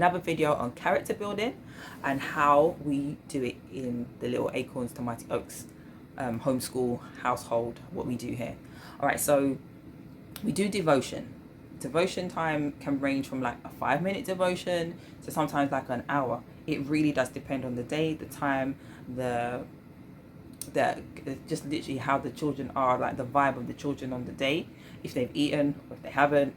another video on character building and how we do it in the Little Acorns to Mighty Oaks homeschool household, what we do here. All right, so we do devotion. Devotion time can range from like a 5-minute devotion to sometimes like an hour. It really does depend on the day, the time, the just literally how the children are, like the vibe of the children on the day, if they've eaten or if they haven't,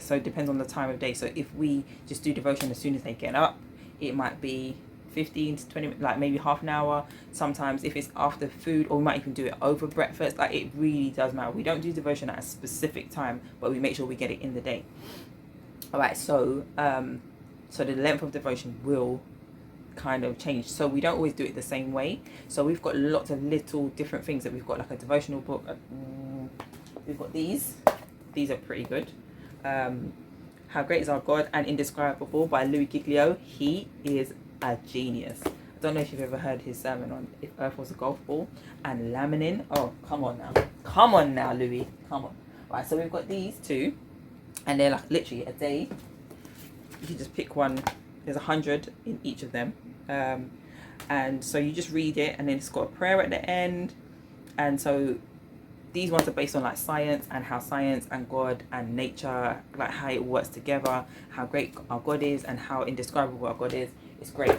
so it depends on the time of day. So if we just do devotion as soon as they get up, it might be 15 to 20 minutes, like maybe half an hour. Sometimes if it's after food, or we might even do it over breakfast. Like, it really does matter. We don't do devotion at a specific time, but we make sure we get it in the day. All right, so so the length of devotion will kind of change, so we don't always do it the same way. So we've got lots of little different things that we've got, like a devotional book. We've got these are pretty good. How Great Is Our God and Indescribable by Louis Giglio. He is a genius. I don't know if you've ever heard his sermon on If Earth Was a Golf Ball and Laminin. Oh, come on now, Louis, come on. Right, so we've got these two, and they're like literally a day. You can just pick one. There's 100 in each of them, and so you just read it, and then it's got a prayer at the end. And so these ones are based on like science, and how science and God and nature, like how it works together, how great our God is and how indescribable our God is. It's great.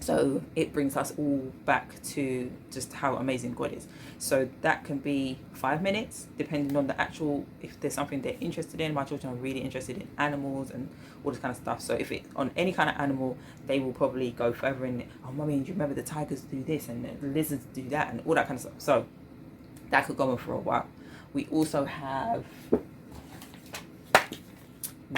So it brings us all back to just how amazing God is. So that can be 5 minutes, depending on the actual, if there's something they're interested in. My children are really interested in animals and all this kind of stuff. So if it's on any kind of animal, they will probably go further in. Oh, mummy, do you remember the tigers do this and the lizards do that and all that kind of stuff? So that could go on for a while. We also have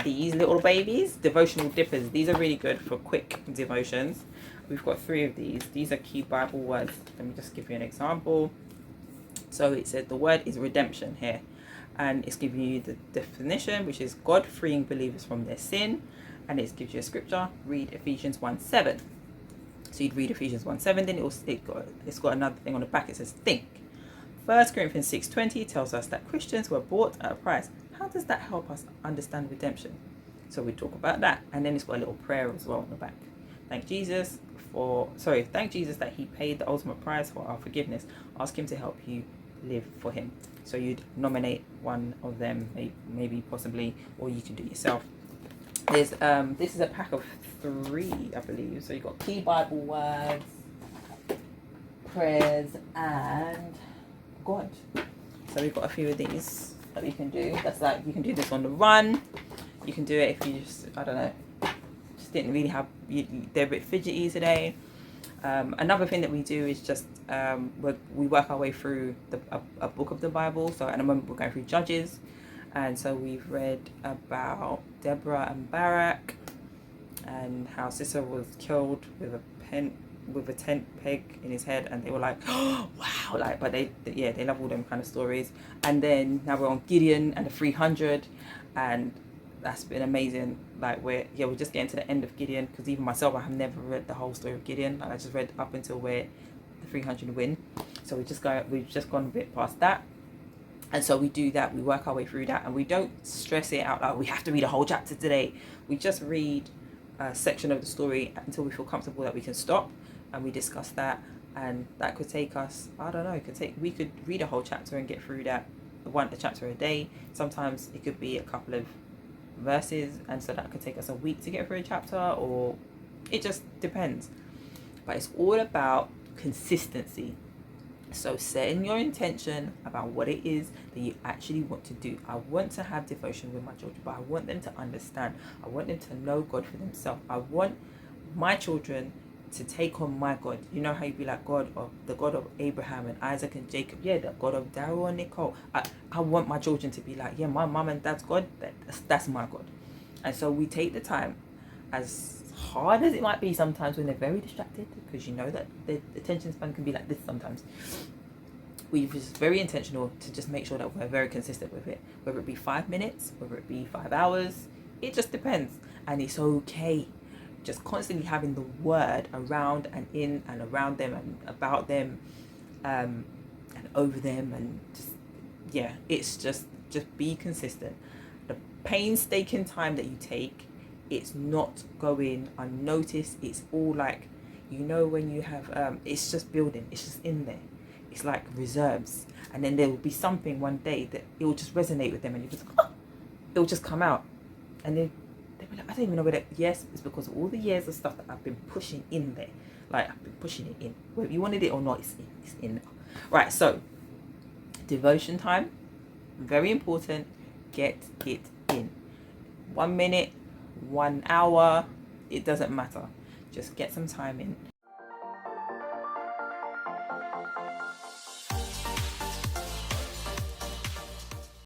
these little babies, devotional dippers. These are really good for quick devotions. We've got 3 of these. These are key Bible words. Let me just give you an example. So it said the word is redemption here, and it's giving you the definition, which is God freeing believers from their sin, and it gives you a scripture. Read Ephesians 1:7. So you'd read Ephesians 1:7, then it's got another thing on the back. It says think. 1 Corinthians 6:20 tells us that Christians were bought at a price. How does that help us understand redemption? So we talk about that, and then it's got a little prayer as well on the back. Thank Jesus that he paid the ultimate price for our forgiveness. Ask him to help you live for him. So you'd nominate one of them, maybe possibly, or you can do it yourself. There's this is a pack of 3, I believe. So you've got key Bible words, prayers, and God. So we've got a few of these that we can do. That's like, you can do this on the run. You can do it if you just, I don't know, just didn't really have, they're a bit fidgety today. Another thing that we do is just we work our way through a book of the Bible. So at the moment we're going through Judges, and so we've read about Deborah and Barak, and how Sisera was killed with a tent peg in his head, and they were like, oh, wow, like, but they love all them kind of stories. And then now we're on Gideon and the 300, and that's been amazing. Like, we're just getting to the end of Gideon, because even myself, I have never read the whole story of Gideon. Like, I just read up until where the 300 win. So we've just gone a bit past that, and so we do that. We work our way through that, and we don't stress it out like we have to read a whole chapter today. We just read a section of the story until we feel comfortable that we can stop, and we discuss that. And that could take us, I don't know, we could read a whole chapter and get through that, a chapter a day. Sometimes it could be a couple of verses, and so that could take us a week to get through a chapter, or it just depends. But it's all about consistency. So setting your intention about what it is that you actually want to do. I want to have devotion with my children, but I want them to understand. I want them to know God for themselves. I want my children to take on my God. You know how you be like, the God of Abraham and Isaac and Jacob. Yeah, the God of Daryl and Nicole. I want my children to be like, yeah, my mom and dad's God, that's my God. And so we take the time, as hard as it might be sometimes when they're very distracted, because you know that the attention span can be like this sometimes. We're just very intentional to just make sure that we're very consistent with it. Whether it be 5 minutes, whether it be 5 hours, it just depends. And it's okay. Just constantly having the word around and in and around them and about them, and over them, and it's just be consistent. The painstaking time that you take it's not going unnoticed. It's all like, you know, when you have it's just building, it's just in there. It's like reserves, and then there will be something one day that it will just resonate with them, and you just it will just come out, and then they'll be like, I don't even know where that. Yes, it's because of all the years of stuff that I've been pushing in there. Like, I've been pushing it in, whether you wanted it or not. It's in there. Right. So devotion time, very important. Get it in. 1 minute, 1 hour, it doesn't matter. Just get some time in.